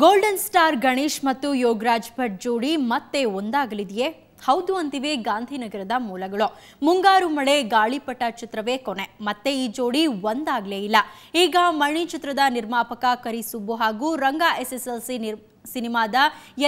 Golden star Ganesh ಮತ್ತು ಯೋಗರಾಜ್ ಭಟ್ ಜೋಡಿ ಮತ್ತೆ ಒಂದಾಗಲಿದೆಯೇ? ಹೌದು ಅಂತಿವೆ ಗಾಂಧಿನಗರದ ಮೂಲಗಳು. ಮುಂಗಾರು ಮಳೆ ಗಾಳಿಪಟ ಚಿತ್ರವೇ ಕೊನೆ. ಮತ್ತೆ ಈ ಜೋಡಿ ಒಂದಾಗಲೇ ಇಲ್ಲ. ಈಗ ಮಣಿ ಚಿತ್ರದ ನಿರ್ಮಾಪಕ ಕರಿಸುಬ್ಬು ಹಾಗೂ ರಂಗ ಎಸ್ಎಸ್ಎಲ್ಸಿ ಸಿನಿಮಾದ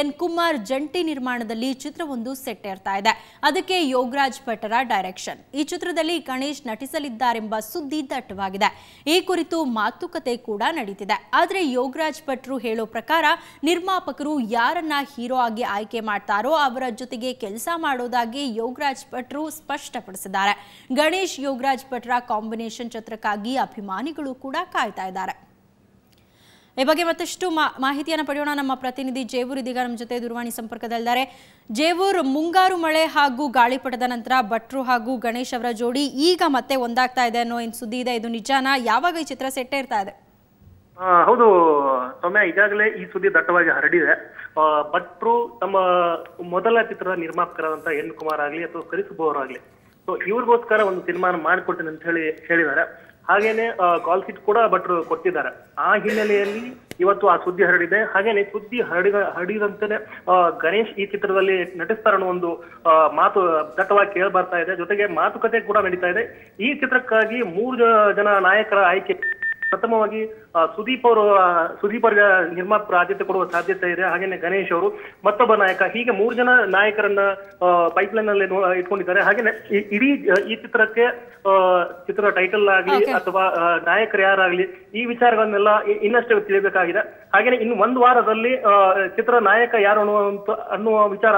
ಎನ್ ಕುಮಾರ್ ಜಂಟಿ ನಿರ್ಮಾಣದಲ್ಲಿ ಚಿತ್ರವೊಂದು ಸೆಟ್ ಏರ್ತಾ ಇದೆ. ಅದಕ್ಕೆ ಯೋಗರಾಜ್ ಭಟ್ಟರ ಡೈರೆಕ್ಷನ್. ಈ ಚಿತ್ರದಲ್ಲಿ ಗಣೇಶ್ ನಟಿಸಲಿದ್ದಾರೆಂಬ ಸುದ್ದಿ ದಟ್ಟವಾಗಿದೆ. ಈ ಕುರಿತು ಮಾತುಕತೆ ಕೂಡ ನಡೀತಿದೆ. ಆದರೆ ಯೋಗರಾಜ್ ಭಟ್ರು ಹೇಳೋ ಪ್ರಕಾರ ನಿರ್ಮಾಪಕರು ಯಾರನ್ನ ಹೀರೋ ಆಗಿ ಆಯ್ಕೆ ಮಾಡ್ತಾರೋ ಅವರ ಜೊತೆಗೆ ಕೆಲಸ ಮಾಡೋದಾಗಿ ಯೋಗರಾಜ್ ಭಟ್ರು ಸ್ಪಷ್ಟಪಡಿಸಿದ್ದಾರೆ. ಗಣೇಶ್ ಯೋಗರಾಜ್ ಭಟ್ರ ಕಾಂಬಿನೇಷನ್ ಚಿತ್ರಕ್ಕಾಗಿ ಅಭಿಮಾನಿಗಳು ಕೂಡ ಕಾಯ್ತಾ ಇದ್ದಾರೆ. ಈ ಬಗ್ಗೆ ಮತ್ತಷ್ಟು ಮಾಹಿತಿಯನ್ನು ಪಡೆಯೋಣ. ನಮ್ಮ ಪ್ರತಿನಿಧಿ ಜೇವೂರ್ ಇದೀಗ ನಮ್ಮ ಜೊತೆ ದೂರವಾಣಿ ಸಂಪರ್ಕದಲ್ಲಿದ್ದಾರೆ. ಜೇವೂರ್, ಮುಂಗಾರು ಮಳೆ ಹಾಗೂ ಗಾಳಿಪಟದ ನಂತರ ಭಟ್ರು ಹಾಗೂ ಗಣೇಶ್ ಅವರ ಜೋಡಿ ಈಗ ಮತ್ತೆ ಒಂದಾಗ್ತಾ ಇದೆ ಅನ್ನೋ ಏನು ಸುದ್ದಿ ಇದೆ, ಇದು ನಿಜಾನಾ? ಯಾವಾಗ ಈ ಚಿತ್ರ ಸೆಟ್ ಇರ್ತಾ ಇದೆ? ಹೌದು ಸೌಮ್ಯ, ಈಗಾಗಲೇ ಈ ಸುದ್ದಿ ದಟ್ಟವಾಗಿ ಹರಡಿದೆ. ಭಟ್ರು ತಮ್ಮ ಮೊದಲ ಚಿತ್ರದ ನಿರ್ಮಾಪಕರಾದಂತ ಎನ್ ಕುಮಾರ್ ಆಗ್ಲಿ ಅಥವಾ ಕರಿಸುಬ್ಬು ಅವರಾಗ್ಲಿ, ಸೊ ಇವ್ರಿಗೋಸ್ಕರ ಒಂದು ತೀರ್ಮಾನ ಮಾಡಿಕೊಡ್ತೀನಿ ಅಂತ ಹೇಳಿದ್ದಾರೆ. ಹಾಗೇನೆ ಕಾಲ್ ಶೀಟ್ ಕೂಡ ಭಟ್ರು ಕೊಟ್ಟಿದ್ದಾರೆ. ಆ ಹಿನ್ನೆಲೆಯಲ್ಲಿ ಇವತ್ತು ಆ ಸುದ್ದಿ ಹರಡಿದೆ. ಹಾಗೇನೆ ಸುದ್ದಿ ಹರಡಿದಂತೆನೆ ಗಣೇಶ್ ಈ ಚಿತ್ರದಲ್ಲಿ ನಟಿಸ್ತಾರ ಅನ್ನೋ ಒಂದು ಮಾತು ದಟ್ಟವಾಗಿ ಕೇಳಿ ಬರ್ತಾ ಇದೆ. ಜೊತೆಗೆ ಮಾತುಕತೆ ಕೂಡ ನಡೀತಾ ಇದೆ. ಈ ಚಿತ್ರಕ್ಕಾಗಿ 3 ಜನ ನಾಯಕರ ಆಯ್ಕೆ. ಪ್ರಥಮವಾಗಿ ಸುದೀಪ್ ಅವರಿಗೆ ನಿರ್ಮಾಪಕರು ಆದ್ಯತೆ ಕೊಡುವ ಸಾಧ್ಯತೆ ಇದೆ. ಹಾಗೇನೆ ಗಣೇಶ್ ಅವರು ಮತ್ತೊಬ್ಬ ನಾಯಕ, ಹೀಗೆ 3 ಜನ ನಾಯಕರನ್ನ ಪೈಪ್ಲೈನ್ ಅಲ್ಲಿ ಇಟ್ಕೊಂಡಿದ್ದಾರೆ. ಹಾಗೇನೆ ಇಡೀ ಈ ಚಿತ್ರಕ್ಕೆ ಚಿತ್ರದ ಟೈಟಲ್ ಆಗ್ಲಿ ಅಥವಾ ನಾಯಕರು ಯಾರಾಗ್ಲಿ ಈ ವಿಚಾರಗಳನ್ನೆಲ್ಲ ಇನ್ನಷ್ಟು ತಿಳಿಬೇಕಾಗಿದೆ. ಹಾಗೇನೆ ಇನ್ನು 1 ವಾರದಲ್ಲಿ ಚಿತ್ರ ನಾಯಕ ಯಾರು ಅನ್ನುವ ವಿಚಾರ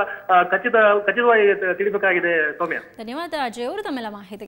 ಖಚಿತವಾಗಿ ತಿಳಿಬೇಕಾಗಿದೆ. ಸೌಮ್ಯ, ಧನ್ಯವಾದ ಜಯವರು ತಮ್ಮೆಲ್ಲ ಮಾಹಿತಿ.